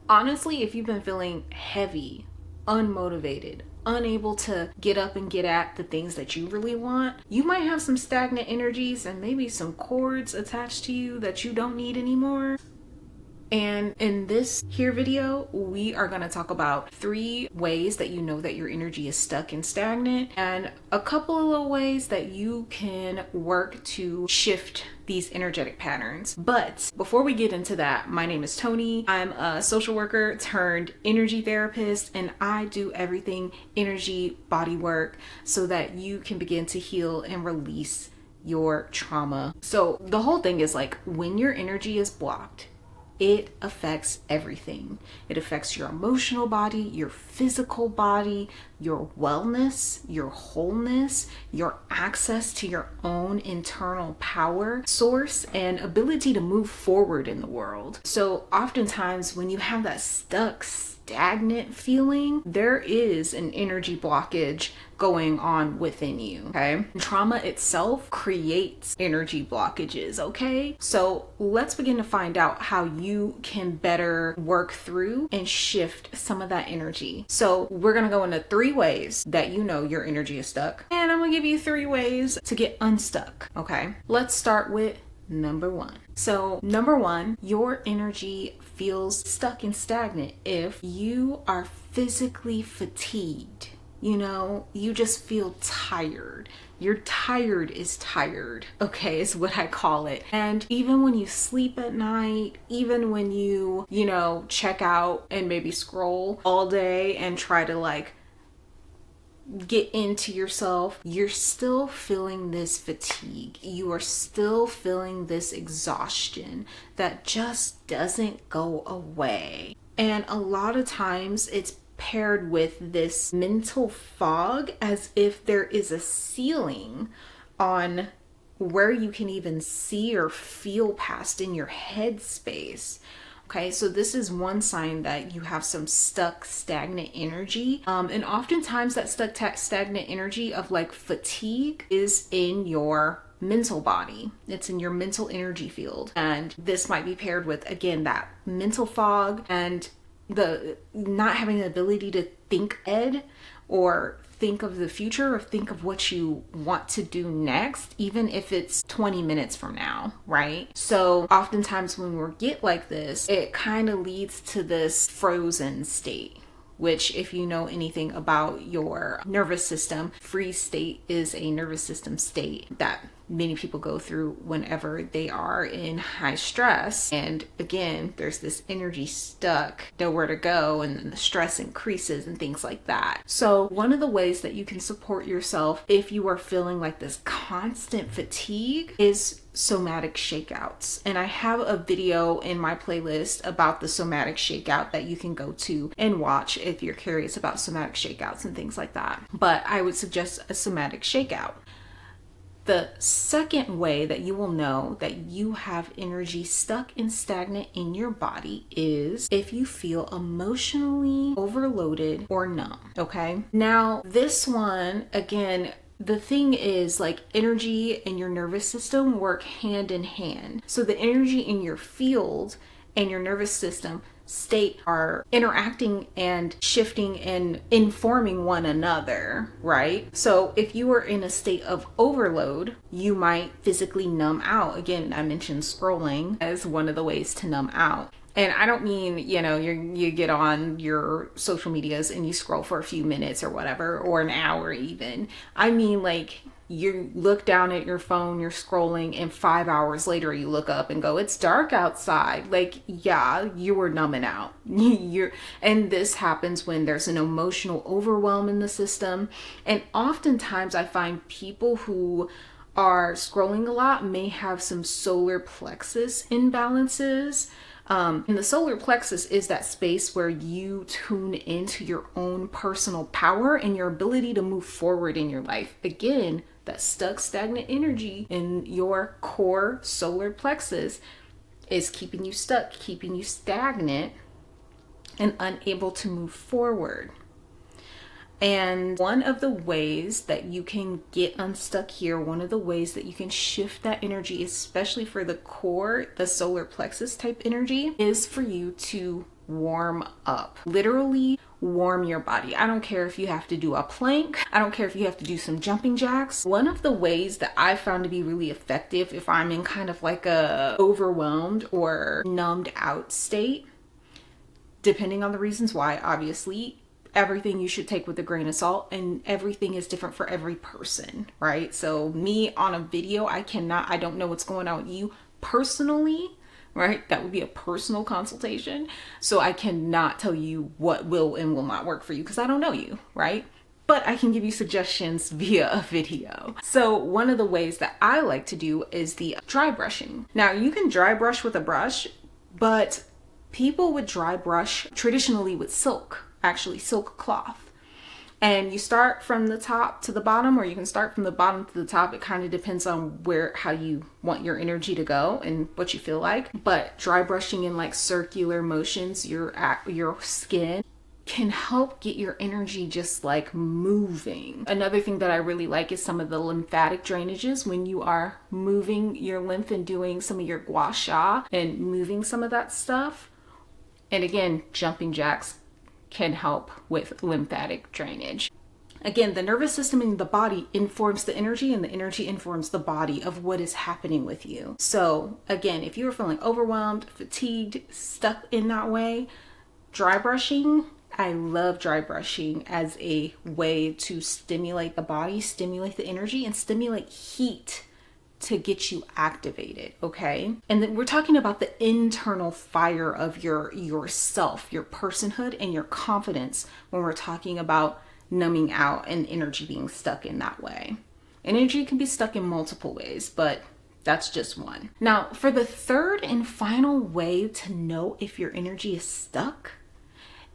Honestly, if you've been feeling heavy, unmotivated, unable to get up and get at the things that you really want, you might have some stagnant energies and maybe some cords attached to you that you don't need anymore. And in this here video, we are going to talk about 3 ways that you know that your energy is stuck and stagnant, and a couple of little ways that you can work to shift these energetic patterns. But before we get into that, my name is Tony. I'm a social worker turned energy therapist, and I do everything energy body work so that you can begin to heal and release your trauma. So the whole thing is like, when your energy is blocked, it affects everything. It affects your emotional body, your physical body, your wellness, your wholeness, your access to your own internal power source and ability to move forward in the world. So oftentimes when you have that stuck, stagnant feeling, there is an energy blockage going on within you, okay? Trauma itself creates energy blockages, okay? So let's begin to find out how you can better work through and shift some of that energy. So we're gonna go into 3 ways that you know your energy is stuck, and I'm gonna give you 3 ways to get unstuck, okay? Let's start with number 1. So number 1, your energy feels stuck and stagnant if you are physically fatigued. You know, you just feel tired. You're tired is tired, okay, is what I call it. And even when you sleep at night, even when you check out and maybe scroll all day and try to like get into yourself, you're still feeling this fatigue. You are still feeling this exhaustion that just doesn't go away. And a lot of times it's paired with this mental fog, as if there is a ceiling on where you can even see or feel past in your head space. Okay, so this is one sign that you have some stuck, stagnant energy. And oftentimes that stuck, stagnant energy of like fatigue is in your mental body. It's in your mental energy field. And this might be paired with, again, that mental fog and the not having the ability to think ahead or think of the future or think of what you want to do next, even if it's 20 minutes from now, right? So oftentimes when we get like this, it kind of leads to this frozen state, which if you know anything about your nervous system, freeze state is a nervous system state that many people go through whenever they are in high stress. And again, there's this energy stuck, nowhere to go, and then the stress increases and things like that. So one of the ways that you can support yourself if you are feeling like this constant fatigue is somatic shakeouts. And I have a video in my playlist about the somatic shakeout that you can go to and watch if you're curious about somatic shakeouts and things like that. But I would suggest a somatic shakeout. The second way that you will know that you have energy stuck and stagnant in your body is if you feel emotionally overloaded or numb, okay? Now, this one, again, the thing is like energy and your nervous system work hand in hand. So the energy in your field and your nervous system state are interacting and shifting and informing one another, right? So if you are in a state of overload, you might physically numb out. Again, I mentioned scrolling as one of the ways to numb out. And I don't mean, you get on your social medias and you scroll for a few minutes or whatever, or an hour even. I mean like you look down at your phone, you're scrolling, and 5 hours later you look up and go, it's dark outside. Like, yeah, you were numbing out. And this happens when there's an emotional overwhelm in the system. And oftentimes I find people who are scrolling a lot may have some solar plexus imbalances. And the solar plexus is that space where you tune into your own personal power and your ability to move forward in your life. Again, that stuck, stagnant energy in your core solar plexus is keeping you stuck, keeping you stagnant and unable to move forward. And one of the ways that you can get unstuck here, one of the ways that you can shift that energy, especially for the core, the solar plexus type energy, is for you to warm up. Literally warm your body. I don't care if you have to do a plank. I don't care if you have to do some jumping jacks. One of the ways that I found to be really effective if I'm in kind of like a overwhelmed or numbed out state, depending on the reasons why, obviously, everything you should take with a grain of salt, and everything is different for every person, right? So me on a video, I don't know what's going on with you personally, right? That would be a personal consultation. So I cannot tell you what will and will not work for you because I don't know you, right? But I can give you suggestions via a video. So one of the ways that I like to do is the dry brushing. Now you can dry brush with a brush, but people would dry brush traditionally with silk, actually silk cloth. And you start from the top to the bottom, or you can start from the bottom to the top. It kind of depends on how you want your energy to go and what you feel like. But dry brushing in like circular motions, your skin can help get your energy just like moving. Another thing that I really like is some of the lymphatic drainages when you are moving your lymph and doing some of your gua sha and moving some of that stuff. And again, jumping jacks can help with lymphatic drainage. Again, the nervous system in the body informs the energy, and the energy informs the body of what is happening with you. So again, if you are feeling overwhelmed, fatigued, stuck in that way, dry brushing, I love dry brushing as a way to stimulate the body, stimulate the energy, and stimulate heat to get you activated, okay? And then we're talking about the internal fire of yourself, your personhood, and your confidence when we're talking about numbing out and energy being stuck in that way. Energy can be stuck in multiple ways, but that's just one. Now, for the third and final way to know if your energy is stuck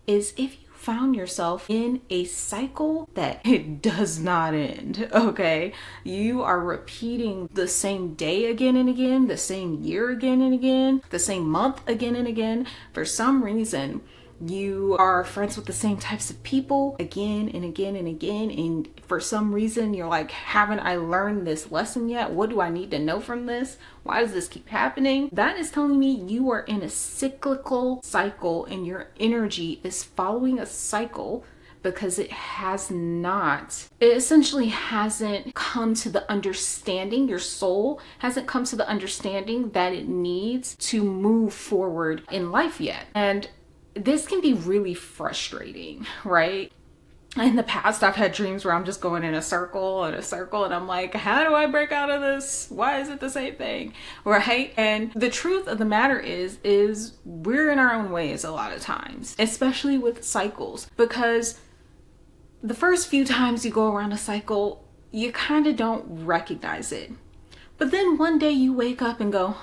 is if you found yourself in a cycle that it does not end, okay? You are repeating the same day again and again, the same year again and again, the same month again and again. For some reason, you are friends with the same types of people again and again and again, and for some reason you're like, haven't I learned this lesson yet? What do I need to know from this? Why does this keep happening? That is telling me you are in a cyclical cycle, and your energy is following a cycle because it essentially hasn't come to the understanding, your soul hasn't come to the understanding that it needs to move forward in life yet. And this can be really frustrating, right? In the past, I've had dreams where I'm just going in a circle and I'm like, how do I break out of this? Why is it the same thing, right? And the truth of the matter is we're in our own ways a lot of times, especially with cycles, because the first few times you go around a cycle, you kind of don't recognize it. But then one day you wake up and go,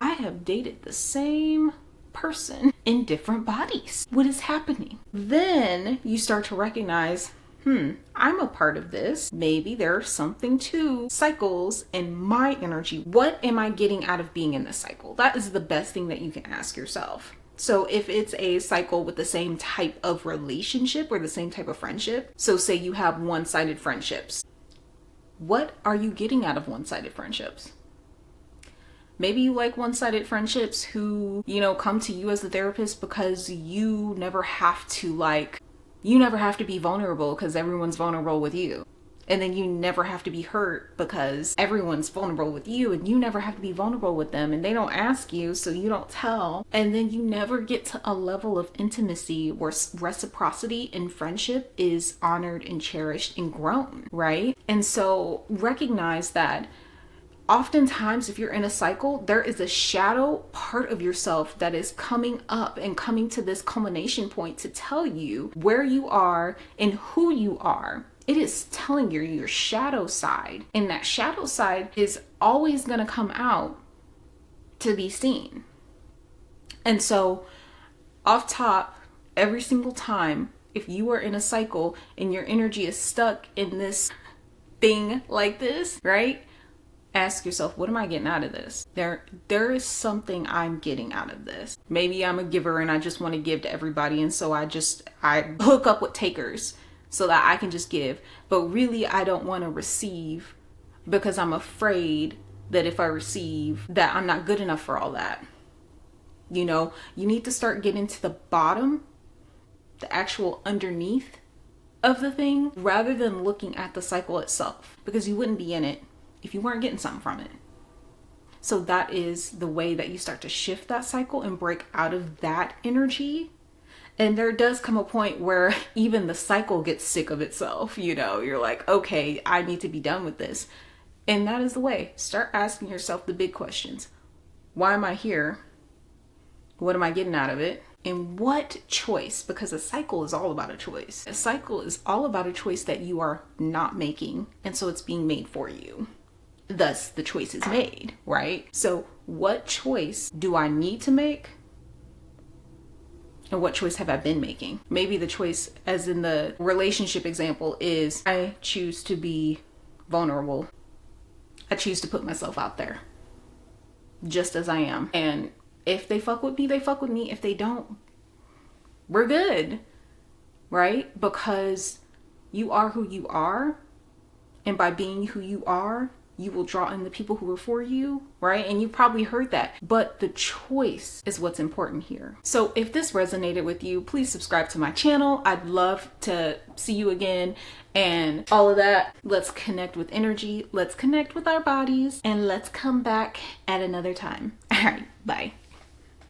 I have dated the same person in different bodies. What is happening? Then you start to recognize, I'm a part of this. Maybe there's something to cycles and my energy. What am I getting out of being in this cycle? That is the best thing that you can ask yourself. So if it's a cycle with the same type of relationship or the same type of friendship, so say you have one-sided friendships, what are you getting out of one-sided friendships? Maybe you like one-sided friendships who, come to you as the therapist because you never have to be vulnerable because everyone's vulnerable with you. And then you never have to be hurt because everyone's vulnerable with you, and you never have to be vulnerable with them, and they don't ask you, so you don't tell. And then you never get to a level of intimacy where reciprocity in friendship is honored and cherished and grown, right? And so recognize that oftentimes, if you're in a cycle, there is a shadow part of yourself that is coming up and coming to this culmination point to tell you where you are and who you are. It is telling you your shadow side, and that shadow side is always going to come out to be seen. And so, off top, every single time, if you are in a cycle and your energy is stuck in this thing like this, right? Ask yourself, what am I getting out of this? There is something I'm getting out of this. Maybe I'm a giver and I just want to give to everybody, and so I hook up with takers so that I can just give. But really, I don't want to receive because I'm afraid that if I receive, that I'm not good enough for all that. You know, you need to start getting to the bottom, the actual underneath of the thing, rather than looking at the cycle itself, because you wouldn't be in it if you weren't getting something from it. So that is the way that you start to shift that cycle and break out of that energy. And there does come a point where even the cycle gets sick of itself. You know, you're like, okay, I need to be done with this. And that is the way. Start asking yourself the big questions. Why am I here? What am I getting out of it? And what choice? Because a cycle is all about a choice. A cycle is all about a choice that you are not making. And so it's being made for you. Thus, the choice is made, right? So what choice do I need to make? And what choice have I been making? Maybe the choice, as in the relationship example, is I choose to be vulnerable. I choose to put myself out there just as I am. And if they fuck with me, they fuck with me. If they don't, we're good, right? Because you are who you are. And by being who you are, you will draw in the people who are for you, right? And you probably heard that, but the choice is what's important here. So if this resonated with you, please subscribe to my channel. I'd love to see you again and all of that. Let's connect with energy. Let's connect with our bodies, and let's come back at another time. All right, bye.